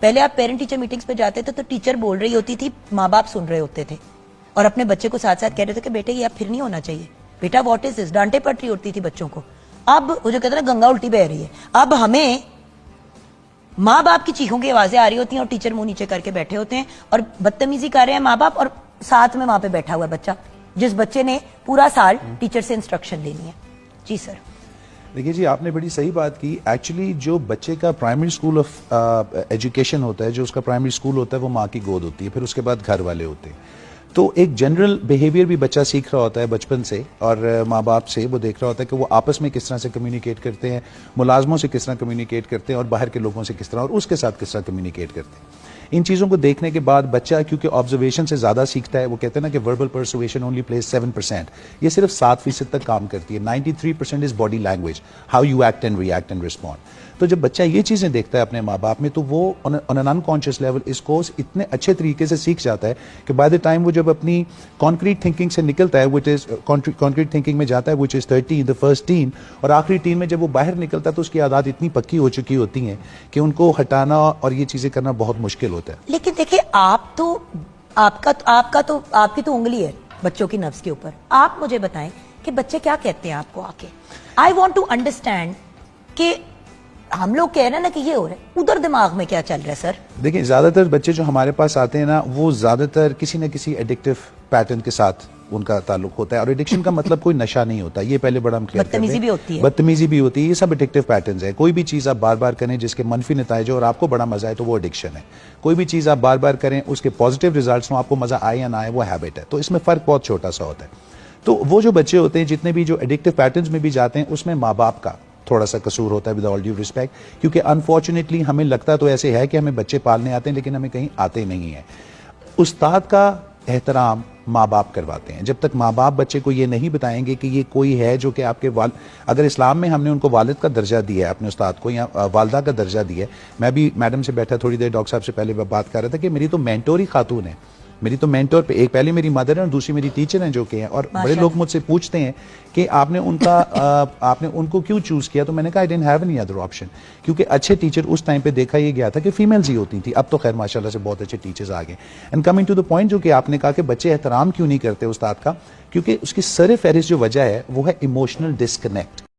پہلے آپ parent teacher meetings پہ جاتے تھے تو ٹیچر بول رہی ہوتی تھی, ماں باپ سن رہے ہوتے تھے اور اپنے بچے کو ساتھ ساتھ کہہ رہے تھے کہ بیٹے یہ اب پھر نہیں ہونا چاہیے, بیٹا واٹ از دس, ڈانٹے پڑ رہی ہوتی تھی بچوں کو. اب وہ جو کہتے ہیں نا گنگا الٹی بہ رہی ہے, اب ہمیں ماں باپ کی چیخوں کی آوازیں آ رہی ہوتی ہیں اور ٹیچر منہ نیچے کر کے بیٹھے ہوتے ہیں اور بدتمیزی کر رہے ہیں ماں باپ, اور ساتھ میں وہاں پہ بیٹھا ہوا ہے بچہ جس بچے نے پورا سال ٹیچر سے انسٹرکشن لینی ہے. جی سر. دیکھیے جی, آپ نے بڑی صحیح بات کی. ایکچولی جو بچے کا پرائمری اسکول آف ایجوکیشن ہوتا ہے, جو اس کا پرائمری اسکول ہوتا ہے وہ ماں کی گود ہوتی ہے, پھر اس کے بعد گھر والے ہوتے ہیں. تو ایک جنرل بیہیویئر بھی بچہ سیکھ رہا ہوتا ہے بچپن سے, اور ماں باپ سے وہ دیکھ رہا ہوتا ہے کہ وہ آپس میں کس طرح سے کمیونیکیٹ کرتے ہیں, ملازموں سے کس طرح کمیونیکیٹ کرتے ہیں, اور باہر کے لوگوں سے کس طرح, اور اس کے ساتھ کس طرح کمیونیکیٹ کرتے ہیں. ان چیزوں کو دیکھنے کے بعد بچہ کیونکہ آبزرویشن سے زیادہ سیکھتا ہے, وہ کہتے ہیں نا کہ وربل پرسویشن اونلی پلیز 7%, یہ صرف 7% تک کام کرتی ہے. 93% is body language, how you act and react and respond. تو جب بچہ یہ چیزیں دیکھتا ہے اپنے ماں باپ میں, تو وہ آن این انکانشیس لیول اس کو اتنے اچھے طریقے سے سیکھ جاتا ہے کہ بائی دا ٹائم وہ جب اپنی کانکریٹ تھنکنگ سے نکلتا ہے, وچ از کانکریٹ تھنکنگ میں جاتا ہے, وچ از 13 the first teen, اور آخری ٹین میں جب وہ باہر نکلتا ہے تو اس کی عادات اتنی پکی ہو چکی ہوتی ہیں کہ ان کو ہٹانا اور یہ چیزیں کرنا بہت مشکل ہوتا ہے. لیکن دیکھیں آپ کی تو انگلی ہے بچوں کی نفس کے اوپر. آپ مجھے بتائیں کہ بچے کیا کہتے ہیں آپ کو آ کے. آئی وانٹ ٹو انڈرسٹینڈ کہ ہم لوگ کہہ رہے ہیں نا کہ یہ ہو رہا ہے, ادھر دماغ میں کیا چل رہا ہے سر؟ دیکھیں زیادہ تر بچے جو ہمارے پاس آتے ہیں نا, وہ زیادہ تر کسی نہ کسی ایڈکٹیو پیٹرن کے ساتھ ان کا تعلق ہوتا ہے. اور ایڈکشن کا مطلب کوئی نشہ نہیں ہوتا, یہ پہلے بڑا ہم کلیئر کرتے ہیں. بدتمیزی بھی ہوتی ہے, بدتمیزی بھی ہوتی ہے, یہ سب ایڈکٹیو پیٹرنز ہیں. کوئی بھی چیز آپ بار بار کریں جس کے منفی نتائج ہو اور آپ کو بڑا مزہ آئے تو وہ ایڈکشن ہے. کوئی بھی چیز آپ بار بار کریں اس کے پازیٹیو ریزلٹس ہوں, آپ کو مزہ آئے یا نہ آئے, وہ ہیبٹ ہے. تو اس میں فرق بہت چھوٹا سا ہوتا ہے. تو وہ جو بچے ہوتے ہیں جتنے بھی جو ایڈکٹیو پیٹرنز میں بھی جاتے ہیں, اس میں ماں باپ کا تھوڑا سا قصور ہوتا ہے, ود آل ڈیو ریسپیکٹ, کیونکہ انفارچونیٹلی ہمیں لگتا تو ایسے ہے کہ ہمیں بچے پالنے آتے ہیں لیکن ہمیں کہیں آتے نہیں ہیں. استاد کا احترام ماں باپ کرواتے ہیں. جب تک ماں باپ بچے کو یہ نہیں بتائیں گے کہ یہ کوئی ہے جو کہ آپ کے اگر اسلام میں ہم نے ان کو والد کا درجہ دیا ہے اپنے استاد کو, یا والدہ کا درجہ دیا ہے. میں بھی میڈم سے بیٹھا تھوڑی دیر, ڈاکٹر صاحب سے پہلے بات کر رہا تھا کہ میری تو مینٹور ہی خاتون ہے, میری تو مینٹور پہ ایک پہلے میری مدر ہے اور دوسری میری ٹیچر ہیں جو کہ ہیں. اور بڑے لوگ مجھ سے پوچھتے ہیں کہ آپ نے ان کو کیوں چوز کیا, تو میں نے کہا I didn't have any other option, کیونکہ اچھے ٹیچر اس ٹائم پہ دیکھا یہ گیا تھا کہ فیمیلز ہی ہوتی تھی. اب تو خیر ماشاءاللہ سے بہت اچھے ٹیچرز آ گئے. And coming to the point جو کہ آپ نے کہا کہ بچے احترام کیوں نہیں کرتے استاد کا, کیونکہ اس کی سر فہرست جو وجہ ہے وہ ہے ایموشنل ڈسکنیکٹ.